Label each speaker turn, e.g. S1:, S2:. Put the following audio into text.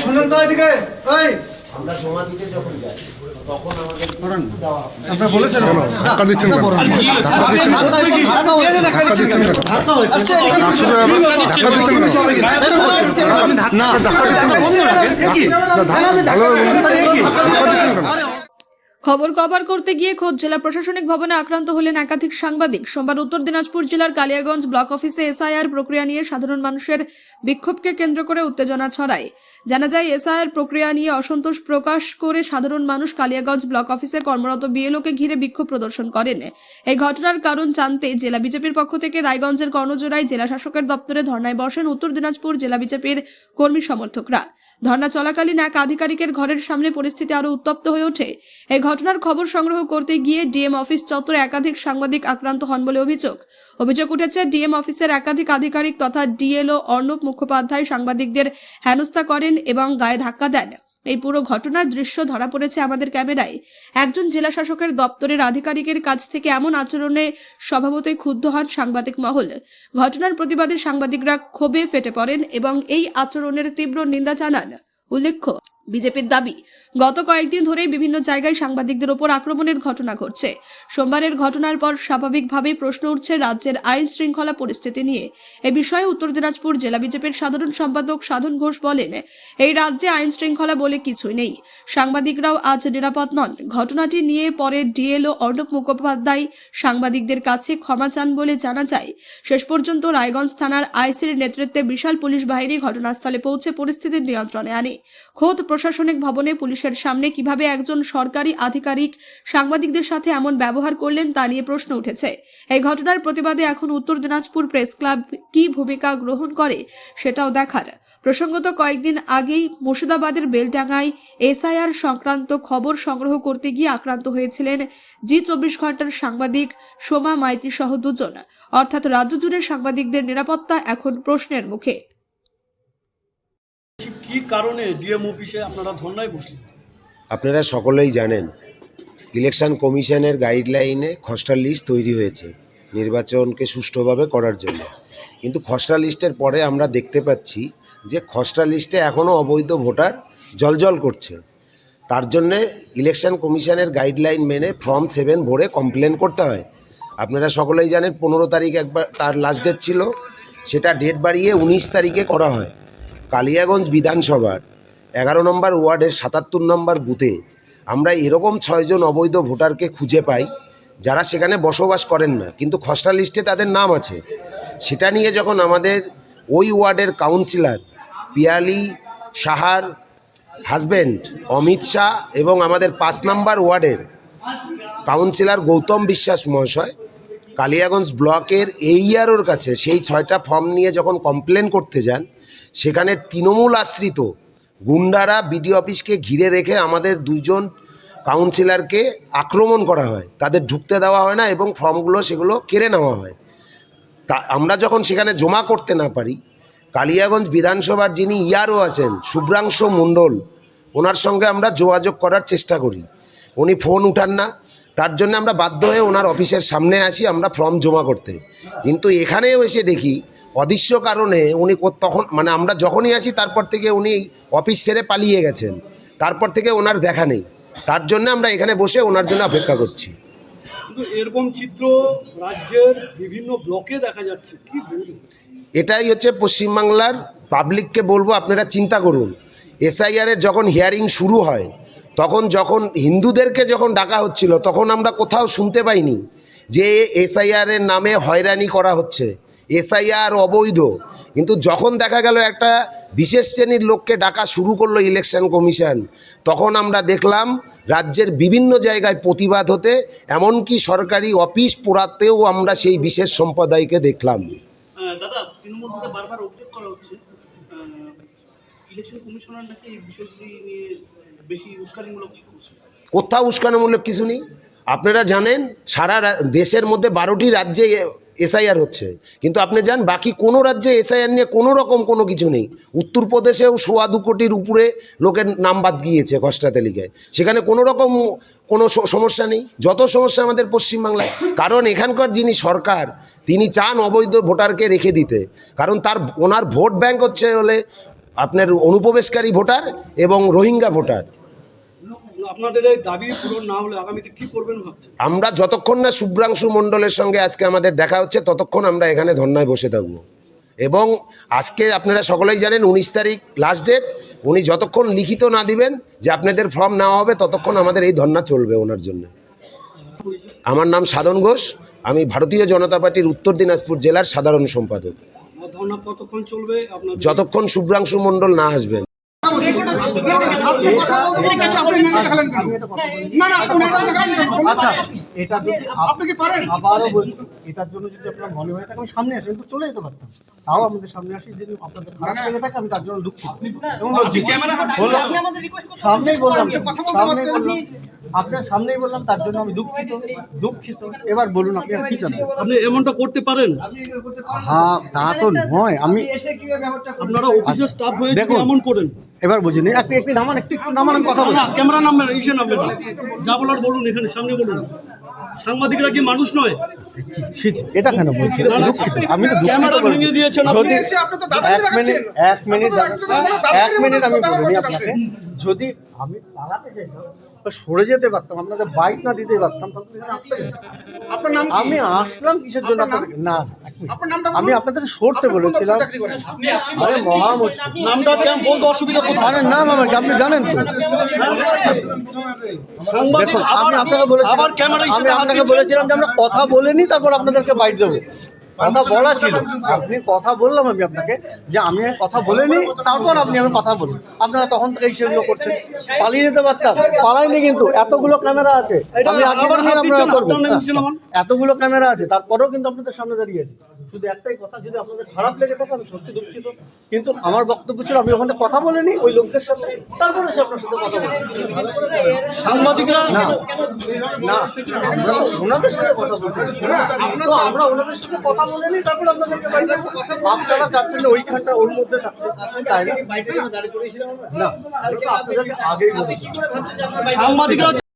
S1: শুনুন তো এদিকে
S2: আমরা জমা দিতে যখন যাই তখন আমাদের
S1: আপনারা বলেছেন
S3: ধাক্কা দিচ্ছেন কেন?
S4: খবর কভার করতে গিয়ে খোদ জেলা প্রশাসনিক ভবনে আক্রান্ত হলেন একাধিক সাংবাদিক। সোমবার উত্তর দিনাজপুর জেলার কালিয়াগঞ্জ ব্লক অফিসে এসআইআর প্রক্রিয়া নিয়ে সাধারণ মানুষের বিক্ষোভকে কেন্দ্র করে উত্তেজনা ছড়ায়। জানা যায়, এসআইআর প্রক্রিয়া নিয়ে অসন্তোষ প্রকাশ করে সাধারণ মানুষ কালিয়াগঞ্জ ব্লক অফিসে কর্মরত বিএলওকে ঘিরে বিক্ষোভ প্রদর্শন করেন। এই ঘটনার কারণ জানতে জেলা বিজেপির পক্ষ থেকে রায়গঞ্জের কর্ণজোড়ায় জেলা শাসকের দপ্তরে ধর্নায় বসেন উত্তর দিনাজপুর জেলা বিজেপির কর্মী সমর্থকরা। ধর্না চলাকালীন এক আধিকারিকের ঘরের সামনে পরিস্থিতি আরো উত্তপ্ত হয়ে ওঠে। এই ঘটনার খবর সংগ্রহ করতে গিয়ে ডিএম অফিস চত্বরে একাধিক সাংবাদিক আক্রান্ত হন বলে অভিযোগ উঠেছে। ডিএম অফিসের একাধিক আধিকারিক তথা ডিএলও অর্ণব মুখোপাধ্যায় সাংবাদিকদের হেনস্থা করেন এবং গায়ে ধাক্কা দেন। এই পুরো ঘটনার দৃশ্য ধরা পড়েছে আমাদের ক্যামেরায়। একজন জেলা শাসকের দপ্তরের আধিকারিকের কাছ থেকে এমন আচরণে স্বভাবতই ক্ষুব্ধ হন সাংবাদিক মহল। ঘটনার প্রতিবাদে সাংবাদিকরা ক্ষোভে ফেটে পড়েন এবং এই আচরণের তীব্র নিন্দা জানান। উল্লেখ্য, বিজেপির দাবি, গত কয়েকদিন ধরেই বিভিন্ন জায়গায় সাংবাদিকদের ওপর আক্রমণের ঘটনা ঘটছে। সোমবারের ঘটনার পর স্বাভাবিকভাবেই প্রশ্ন উঠছে রাজ্যের আইন শৃঙ্খলা পরিস্থিতি নিয়ে। এ বিষয়ে উত্তর দিনাজপুর জেলা বিজেপির সাধারণ সম্পাদক সাধন ঘোষ বলেন, এই রাজ্যে আইন শৃঙ্খলা বলে কিছুই নেই, সাংবাদিকরাও আজ নিরাপদ নন। ঘটনাটি নিয়ে পরে ডিএলও অর্ণব মুখোপাধ্যায় সাংবাদিকদের কাছে ক্ষমা চান বলে জানা যায়। শেষ পর্যন্ত রায়গঞ্জ থানার আইসির নেতৃত্বে বিশাল পুলিশ বাহিনী ঘটনাস্থলে পৌঁছে পরিস্থিতির নিয়ন্ত্রণে আনে। খোদ প্রশাসনিক ভবনে পুলিশের সামনে কিভাবে একজন সরকারি আধিকারিক সাংবাদিকদের সাথে এমন ব্যবহার করলেন তা নিয়ে প্রশ্ন উঠেছে। এই ঘটনার প্রতিবাদে এখন উত্তর দিনাজপুর প্রেস ক্লাব কি ভূমিকা গ্রহণ করে সেটাও দেখার। প্রসঙ্গত, কয়েকদিন আগেই মুর্শিদাবাদের বেলডাঙ্গায় এসআইআর সংক্রান্ত খবর সংগ্রহ করতে গিয়ে আক্রান্ত হয়েছিলেন জি24 ঘন্টার সাংবাদিক সোমা মাইতি সহ দুজন। অর্থাৎ রাজ্য জুড়ে সাংবাদিকদের নিরাপত্তা এখন প্রশ্নের মুখে।
S1: কি কারণে ডিএম অফিসে আপনারা ধর্নায় বসলেন?
S2: আপনারা সকলেই জানেন, ইলেকশন কমিশনের গাইডলাইনে খসড়া লিস্ট তৈরি হয়েছে নির্বাচনকে সুষ্ঠুভাবে করার জন্য। কিন্তু খসড়া লিস্টের পরে আমরা দেখতে পাচ্ছি যে খসড়া লিস্টে এখনও অবৈধ ভোটার জলজল করছে। তার জন্যে ইলেকশন কমিশনের গাইডলাইন মেনে ফর্ম 7 ভরে কমপ্লেন করতে হয়। আপনারা সকলেই জানেন 15 তারিখ একবার তার লাস্ট ডেট ছিল, সেটা ডেট বাড়িয়ে 19 তারিখে করা হয়। কালিয়াগঞ্জ বিধানসভার 11 নম্বর ওয়ার্ডের 77 নম্বর বুথে আমরা এরকম 6 জন অবৈধ ভোটারকে খুঁজে পাই যারা সেখানে বসবাস করেন না, কিন্তু খসড়া লিস্টে তাদের নাম আছে। সেটা নিয়ে যখন আমাদের ওই ওয়ার্ডের কাউন্সিলর পিয়ালি সাহার হাজব্যান্ড অমিত শাহ এবং আমাদের 5 নম্বর ওয়ার্ডের কাউন্সিলর গৌতম বিশ্বাস মহাশয় কালিয়াগঞ্জ ব্লকের এইআরওর কাছে সেই 6টা ফর্ম নিয়ে যখন কমপ্লেন করতে যান, সেখানে তৃণমূল আশ্রিত গুন্ডারা বিডিও অফিসকে ঘিরে রেখে আমাদের 2 জন কাউন্সিলরকে আক্রমণ করা হয়, তাদের ঢুকতে দেওয়া হয় না এবং ফর্মগুলো সেগুলো কেড়ে নেওয়া হয়। তা আমরা যখন সেখানে জমা করতে না পারি, কালিয়াগঞ্জ বিধানসভার যিনি ইআরও আছেন শুভ্রাংশু মণ্ডল, ওনার সঙ্গে আমরা যোগাযোগ করার চেষ্টা করি, উনি ফোন উঠান না। তার জন্য আমরা বাধ্য হয়ে ওনার অফিসের সামনে আসি আমরা ফর্ম জমা করতে। কিন্তু এখানেও এসে দেখি অদৃশ্য কারণে উনি তখন মানে আমরা যখনই আসি তারপর থেকে উনি অফিস ছেড়ে পালিয়ে গেছেন, তারপর থেকে ওনার দেখা নেই। তার জন্য আমরা এখানে বসে ওনার জন্য অপেক্ষা করছি।
S1: কিন্তু এরকম চিত্র রাজ্যের বিভিন্ন ব্লকে দেখা যাচ্ছে, কি বলবেন?
S2: এটাই হচ্ছে পশ্চিমবাংলার পাবলিককে বলবো, আপনারা চিন্তা করুন, এসআইআরের যখন হিয়ারিং শুরু হয় যখন হিন্দুদেরকে যখন ডাকা হচ্ছিল তখন আমরা কোথাও শুনতে পাইনি যে এসআইআরের নামে হয়রানি করা হচ্ছে, এসআইআর অবৈধ। কিন্তু যখন দেখা গেল একটা বিশেষ শ্রেণীর লোককে ডাকা শুরু করলো ইলেকশন কমিশন, তখন আমরা দেখলাম রাজ্যের বিভিন্ন জায়গায় প্রতিবাদ হতে, এমনকি সরকারি অফিস পোড়াতেও আমরা সেই বিশেষ সম্প্রদায়কে দেখলাম।
S1: দাদা, তৃণমূল থেকে বারবার অভিযোগ করা হচ্ছে ইলেকশন কমিশনার নাকি এই বিষয়টি নিয়ে বেশি উস্কানিমূলক করছে।
S2: কোথাও উস্কানিমূলক কিছু নেই। আপনারা জানেন সারা দেশের মধ্যে 12টি রাজ্যে এসআইআর হচ্ছে, কিন্তু আপনি যান বাকি কোনো রাজ্যে এসআইআর নিয়ে কোনো রকম কোনো কিছু নেই। উত্তরপ্রদেশেও 2.25 কোটির উপরে লোকের নাম বাদ গিয়েছে খসড়া তালিকায়, সেখানে কোনো রকম কোনো সমস্যা নেই। যত সমস্যা আমাদের পশ্চিমবাংলায়, কারণ এখানকার যিনি সরকার তিনি চান অবৈধ ভোটারকে রেখে দিতে, কারণ ওনার ভোট ব্যাংক হলে আপনার অনুপ্রবেশকারী ভোটার এবং রোহিঙ্গা ভোটার।
S1: আপনাদের এই দাবি পূরণ না হলে আগামীতে কি করবেন ভাবছেন?
S2: আমরা যতক্ষণ না শুভ্রাংশু মণ্ডলের সঙ্গে আজকে আমাদের দেখা হচ্ছে ততক্ষণ আমরা এখানে ধর্নায় বসে থাকব। এবং আজকে আপনারা সকলেই জানেন 19 তারিখ লাস্ট ডেট। উনি যতক্ষণ লিখিত না দিবেন যে আপনাদের ফর্ম নেওয়া হবে ততক্ষণ আমাদের এই ধর্না চলবে ওনার জন্য। আমার নাম সাধন ঘোষ, আমি ভারতীয় জনতা পার্টির উত্তর দিনাজপুর জেলার সাধারণ সম্পাদক।
S1: ধর্না কতক্ষণ চলবে আপনাদের?
S2: যতক্ষণ শুভ্রাংশু মণ্ডল না আসবেন।
S3: আচ্ছা, এটা যদি আপনি কি পারেন, আবারও বলছি, এটার জন্য যদি আপনার মনে হয় থাকে আমি সামনে আসি, কিন্তু চলে যেতে পারতাম। তাও আমাদের সামনে আসি, যদি আপনাদের খারাপ লেগে থাকে আমি তার জন্য দুঃখিত। সামনেই বললাম, সামনেই বললাম, আপনার সামনেই বললাম, তার জন্য আমি দুঃখিত। এবার বলুন আপনি আর কি চাচ্ছেন?
S1: আপনি এমনটা করতে পারেন?
S3: হ্যাঁ, তা তো নয়। আমি
S1: আপনারা অফিসের স্টাফ হয়ে
S3: দেখুন,
S1: এমন করেন?
S3: এবার বুঝিনি। একটু নামান, একটু নামান, আমি কথা বলি।
S1: না, ক্যামেরা নামবেন, ইসে নামবেন না। যা বলার বলুন, এখানে সামনে বলুন। সাংবাদিকরা কি মানুষ নয়?
S3: এটা কেন বলছি? দুঃখিত, আমি তো
S1: ক্যামেরা
S3: দুঃখিত
S1: ভেঙে
S3: বলছি।
S1: দিয়েছেন
S3: যদি এক মিনিট আমি বলিনি আপনাকে, যদি আমি পালাতে চাইতাম বা সরে যেতে পারতাম, আপনাদের বাইক না দিতে পারতাম, তাহলে তো এখানে আসতে পারতাম। আমি আসলাম কিসের জন্য আপনাদের? না, আমি আপনাদেরকে সরতে বলেছিলাম। আরে মহা মুশকিল।
S1: নামটা কেমন বলতে অসুবিধা কোথায়?
S3: আরে নাম আমার আপনি জানেন তো।
S1: সাংবাদিক
S3: দেখুন, আমি আপনাকে বলেছিলাম,
S1: আবার ক্যামেরা
S3: আমি আপনাকে বলেছিলাম যে আমরা কথা বলে নিই, তারপর আপনাদেরকে বাইট দেবো। কথা বলা ছিল, আপনি কথা বললাম আমি আপনাকে যে আমি কথা বলে নিই, তারপর আমি কথা বলুন। আপনারা তখন থেকে সেগুলো করছেন। পালিয়ে যেতে পারতাম, পালাইনি, কিন্তু এতগুলো ক্যামেরা আছে। আমি আবার আপনারা করবেন, এতগুলো ক্যামেরা আছে, তারপরেও কিন্তু আপনাদের সামনে দাঁড়িয়ে আছি। শুধু একটাই কথা, যদি আপনাদের খারাপ লেগে থাকে আমি সত্যি দুঃখিত, কিন্তু আমার বক্তব্য ছিল আমি ওখানে কথা বলে নিই ওই লোকদের সাথে, তারপরে এসে আপনার সাথে কথা বলছি।
S1: সাংবাদিকরা
S3: না না, আমরা তো ওনাদের সাথে কথা বলতে, তো আমরা ওনাদের সাথে কথা বলে নিই, তারপর আপনাদেরকে বাইরে আপনারা চাচ্ছেন যে ওইখানটা ওর মধ্যে থাকতে, তাই না? না, আপনাদেরকে আগেই বলেছি।
S1: সাংবাদিকরা